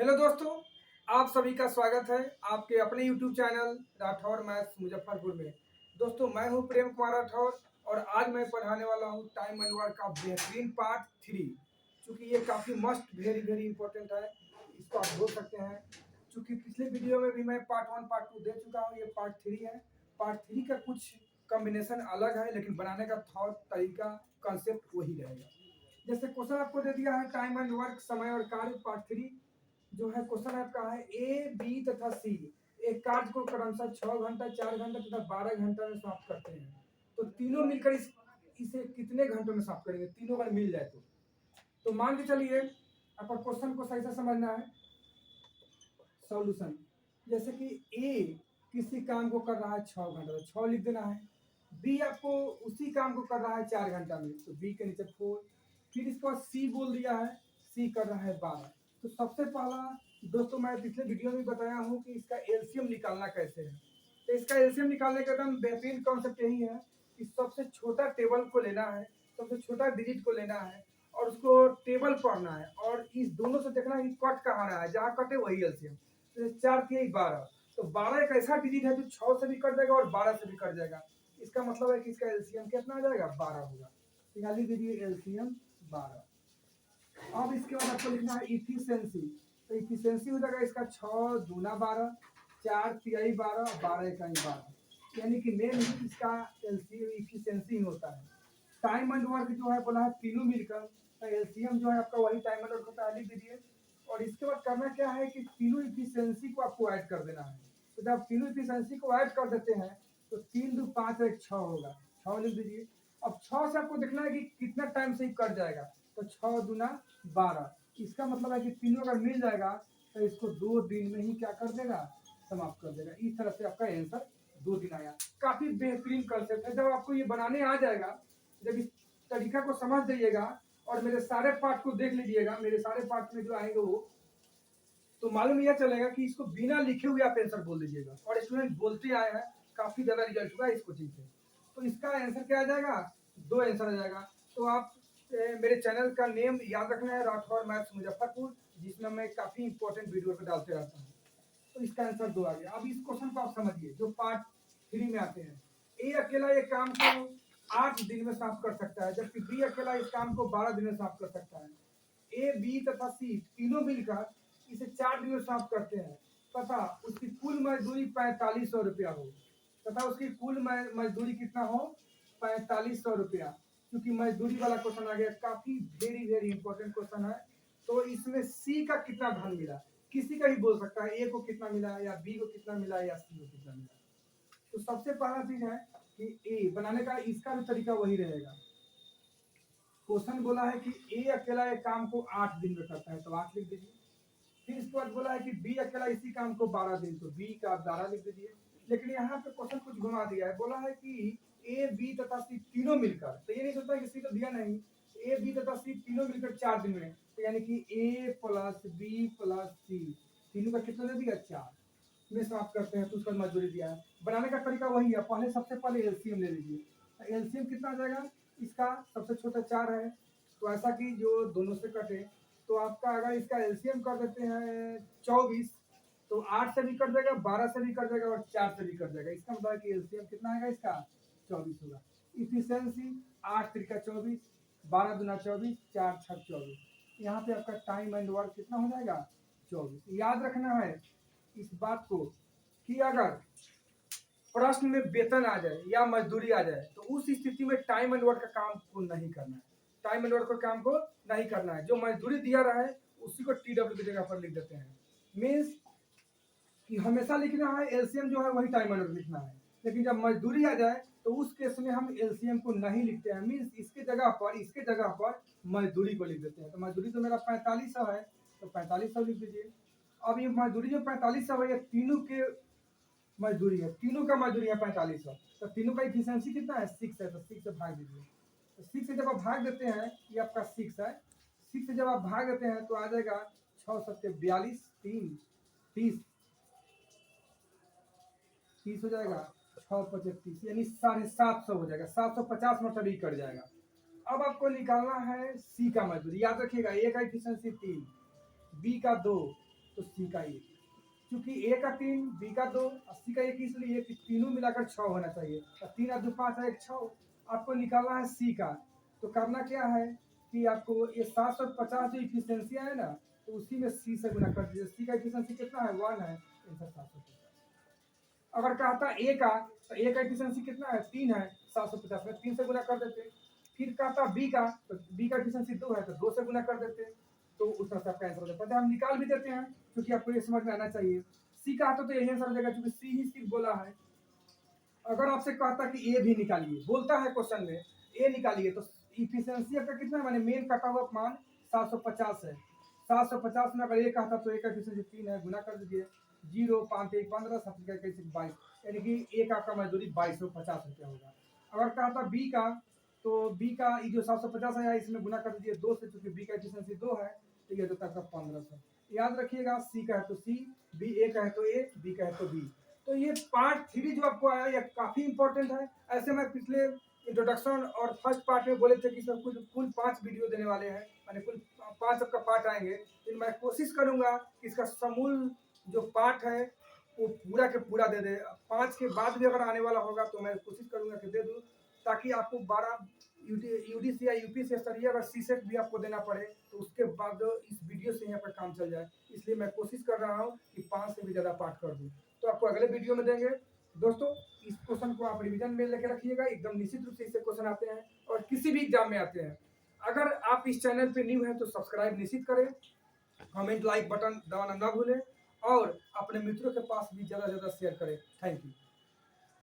Hello दोस्तों, आप सभी का स्वागत है आपके अपने YouTube channel Rathore maths Muzaffarpur में। दोस्तों, मैं हूं प्रेम कुमार राठौर और आज मैं पढ़ाने वाला हूं टाइम एंड वर्क का बेहतरीन पार्ट 3। चूँकि ये काफ़ी मस्ट वेरी वेरी इंपॉर्टेंट है, इसको आप बोल सकते हैं। चूँकि पिछले वीडियो में भी मैं पार्ट 1 पार्ट 2 दे चुका हूँ, ये पार्ट 3 है। पार्ट 3 का कुछ कॉम्बिनेशन अलग है, लेकिन बनाने का थॉट तरीका कॉन्सेप्ट वही रहेगा। जैसे क्वेश्चन आपको दे दिया है टाइम एंड वर्क समय और कार्य पार्ट 3। जो है क्वेश्चन आपका है ए बी तथा सी एक कार्य को क्रमशः 6 घंटा 4 घंटा तथा 12 घंटा में समाप्त करते हैं। तो तीनों मिलकर इसे कितने घंटों में समाप्त करेंगे, तीनों अगर मिल जाए तो मान के चलिए आपका क्वेश्चन को सही से समझना है। सॉल्यूशन जैसे कि ए किसी काम को कर रहा है 6 घंटा तो 6 लिख देना है। बी आपको उसी काम को कर रहा है 4 घंटा में तो बी के नीचे 4। फिर इसके बाद सी बोल दिया है, सी कर रहा है 12। तो सबसे पहला दोस्तों मैं पिछले वीडियो में बताया हूँ कि इसका एलसीएम निकालना कैसे है। तो इसका एलसीएम निकालने का एकदम बेहतरीन कॉन्सेप्ट यही है कि सबसे छोटा टेबल को लेना है, सबसे छोटा डिजिट को लेना है और उसको टेबल पढ़ना है और इस दोनों से देखना है कि कट कहाँ रहा है, जहाँ कटे वही एलसीएम। तो 4 3 12, तो 12 एक ऐसा डिजिट है जो 6 से भी कट जाएगा और 12 से भी कट जाएगा। इसका मतलब है कि इसका एलसीएम कितना आ जाएगा, 12 होगा। तो यहाँ लिख दीजिए एलसीएम 12। अब इसके बाद आपको लिखना है इफिशियंसी। तो इफिशियंसी हो जाएगा इसका 6 दूना 12, 4 तिहाई 12, 12 इकाई 12। यानी कि मेन इसका एलसीएम इफिशियंसी ही होता है। टाइम एंड वर्क जो है बोला है तीनों मिलकर, तो एलसीएम जो है आपका वही टाइम एंड वर्क होता है, लिख दीजिए। और इसके बाद करना क्या है कि तीनों इफिशियंसी को आपको ऐड कर देना है। तो जब तीनों इफिशियंसी को ऐड कर देते हैं तो 3 2 5 1 6 होगा, 6 लिख दीजिए। अब 6 से आपको देखना है कि कितना टाइम से ही कट जाएगा, तो 6 दूना 12। इसका मतलब है कि तीनों अगर मिल जाएगा तो इसको 2 दिन में ही क्या कर देगा, समाप्त कर देगा। इस तरह से आपका आंसर 2 दिन आया। काफी बेहतरीन कंसेप्ट है। जब आपको ये बनाने आ जाएगा, जब इस तरीका को समझ जाइएगा और मेरे सारे पार्ट को देख लीजिएगा, मेरे सारे पार्ट में जो आएंगे वो, तो मालूम यह चलेगा कि इसको बिना लिखे हुए आप आंसर बोल दीजिएगा। और स्टूडेंट बोलते आए हैं, काफी ज्यादा रिजल्ट हुआ है इस कोचिंग से। तो इसका आंसर क्या आ जाएगा, 2 आंसर आ जाएगा। तो आप मेरे चैनल का नेम याद रखना है, राठौर मैथ्स मुजफ्फरपुर, जिसमें मैं काफी इंपॉर्टेंट वीडियो को डालते रहता हूँ। तो इसका आंसर 2 आ गया। अब इस क्वेश्चन को आप समझिए जो पार्ट 3 में आते हैं। ए अकेला एक काम को 8 दिन में समाप्त कर सकता है, जबकि बी अकेला इस काम को 12 दिन में समाप्त कर सकता है। ए बी तथा सी तीनों मिलकर इसे 4 दिन में समाप्त करते हैं तथा उसकी कुल मजदूरी 4500 रुपया हो, तथा उसकी कुल मजदूरी कितना हो, 4500 रुपया। क्योंकि मजदूरी वाला क्वेश्चन आ गया, काफी वेरी वेरी इंपॉर्टेंट क्वेश्चन है। तो इसमें सी का कितना धन मिला, किसी का भी बोल सकता है, ए को कितना मिला या बी को कितना मिला या सी को कितना मिला। तो सबसे पहला चीज है कि ए बनाने का इसका भी तरीका वही रहेगा। क्वेश्चन बोला है कि ए अकेला एक काम को 8 दिन में करता है तो 8 लिख दीजिए। फिर इसके बाद बोला है कि बी अकेला इसी काम को 12 दिन, तो बी का 12 लिख दीजिए। लेकिन यहाँ पे क्वेश्चन कुछ घुमा दिया है, बोला है कि ए बी तथा सी तीनों मिलकर, तो ये नहीं सोचता कि सी तो दिया नहीं, ए बी तथा सी तीनों मिलकर 4 दिन में, तो यानी कि ए प्लस बी प्लस सी तीनों का कितना दे दिया, 4 में समाप्त करते हैं। तो उसका मजदूरी दिया है। बनाने का तरीका वही है, पहले सबसे पहले एलसीएम ले लीजिए। एलसीएम कितना आ जाएगा, इसका सबसे छोटा 4 है, तो ऐसा कि जो दोनों से कटे। तो आपका अगर इसका एलसीएम कर देते हैं 24, तो 8 से भी कट जाएगा, 12 से भी कट जाएगा और 4 से भी कट जाएगा। इसका मतलब है कि एलसीएम कितना आएगा इसका, 24 होगा। इफिशियंसी 8 त्रिका 24, 12 दूना 24, 4 छक 24। यहाँ पे आपका टाइम एंड वर्क कितना हो जाएगा, 24। याद रखना है इस बात को कि अगर प्रश्न में वेतन आ जाए या मजदूरी आ जाए तो उस स्थिति में टाइम एंड वर्क का काम को नहीं करना है। टाइम एंड वर्क का काम को नहीं करना है। जो मजदूरी दिया रहा है उसी को टीडब्ल्यू की जगह पर लिख देते हैं। मीन्स कि हमेशा लिखना है एलसीएम जो है वही टाइम एंड वर्क लिखना है। लेकिन जब मजदूरी आ जाए तो उस केस में हम एलसीएम को नहीं लिखते हैं। मीन्स इसके जगह पर मजदूरी को लिख देते हैं। तो मजदूरी तो मेरा 4500 है, तो 4500 लिख दीजिए। अब ये मजदूरी जो 4500 है ये तीनों के मजदूरी है, तीनों का मजदूरी है 4500। तो तीनों का इफिशियंसी कितना है, 6 है, तो 6 से भाग दीजिए। तो 6 से जब आप भाग देते हैं, ये आपका 6 है, 6 से जब आप भाग देते हैं तो आ जाएगा 6 7 42, 3 30, 30 हो जाएगा, 6 5 30 यानी 750 हो जाएगा। 750 मतलब ही कट जाएगा। अब आपको निकालना है सी का मजदूरी। याद रखिएगा ए का इफिशियंसी 3, बी का 2, तो सी का 1, क्योंकि ए का 3, बी का 2, सी का 1, इसलिए कि तीनों मिलाकर 6 होना चाहिए। 3 और 2 5 है, 1 6। आपको निकालना है सी का, तो करना क्या है कि आपको ये 750 जो इफिशियंसी है ना, तो उसी में सी से गुना कर दीजिए। सी का इफिशियंसी कितना है, 1 है, आंसर 750। अगर कहा था ए का, तो ए का एफिशिएंसी कितना है, 3 है, 750 में 3 से गुना कर देते। फिर कहा था बी का, तो बी का एफिशिएंसी 2 है, तो 2 से गुना कर देते, तो उस तरह से आपका आंसर हो जाता है। हम निकाल भी देते हैं, क्योंकि आपको ये समझ में आना चाहिए। सी का आता तो यही आंसर हो जाएगा, क्योंकि सी ही सिर्फ बोला है। अगर आपसे कहता कि ए भी निकालिए, बोलता है क्वेश्चन में ए निकालिए, तो इफिशिएंसी आपका कितना है, माने मेन कटा हुआ मान 750 है। 750 में अगर ए कहता तो ए का एफिशिएंसी 3 है, गुना कर दीजिए। 0 5 1 15 7 का 22, यानी कि ए का आपका मजदूरी 2250 रुपया होगा। अगर कहता बी का, तो बी का ये जो 750 है इसमें गुना कर दीजिए 2 से, क्योंकि बी का एफिशिएंसी 2 है, तो ये होता है आपका 1500। याद रखिएगा, सी का है तो सी, बी ए का है तो ए, बी का है तो बी। तो ये पार्ट 3 जो आपको आया, ये काफ़ी इंपॉर्टेंट है। ऐसे मैं पिछले इंट्रोडक्शन और फर्स्ट पार्ट में बोले थे कि सब कुल 5 वीडियो देने वाले हैं, यानी कुल 5 आपका पार्ट आएंगे। तो मैं कोशिश करूंगा कि इसका समूल जो पार्ट है वो पूरा के पूरा दे दे। 5 के बाद भी अगर आने वाला होगा तो मैं कोशिश करूंगा कि दे दूं, ताकि आपको 12 यूडीसी या यूपीसी स्तरीय अगर सीसेट भी आपको देना पड़े, तो उसके बाद इस वीडियो से यहाँ पर काम चल जाए। इसलिए मैं कोशिश कर रहा हूँ कि 5 से भी ज़्यादा पार्ट कर दूँ। तो आपको अगले वीडियो में देंगे। दोस्तों, इस क्वेश्चन को आप रिवीजन में लेके रखिएगा, एकदम निश्चित रूप से इससे क्वेश्चन आते हैं और किसी भी एग्जाम में आते हैं। अगर आप इस चैनल पे न्यू हैं तो सब्सक्राइब निश्चित करें, कमेंट लाइक बटन दबाना ना भूलें और अपने मित्रों के पास भी ज़्यादा से ज़्यादा शेयर करें। Thank you.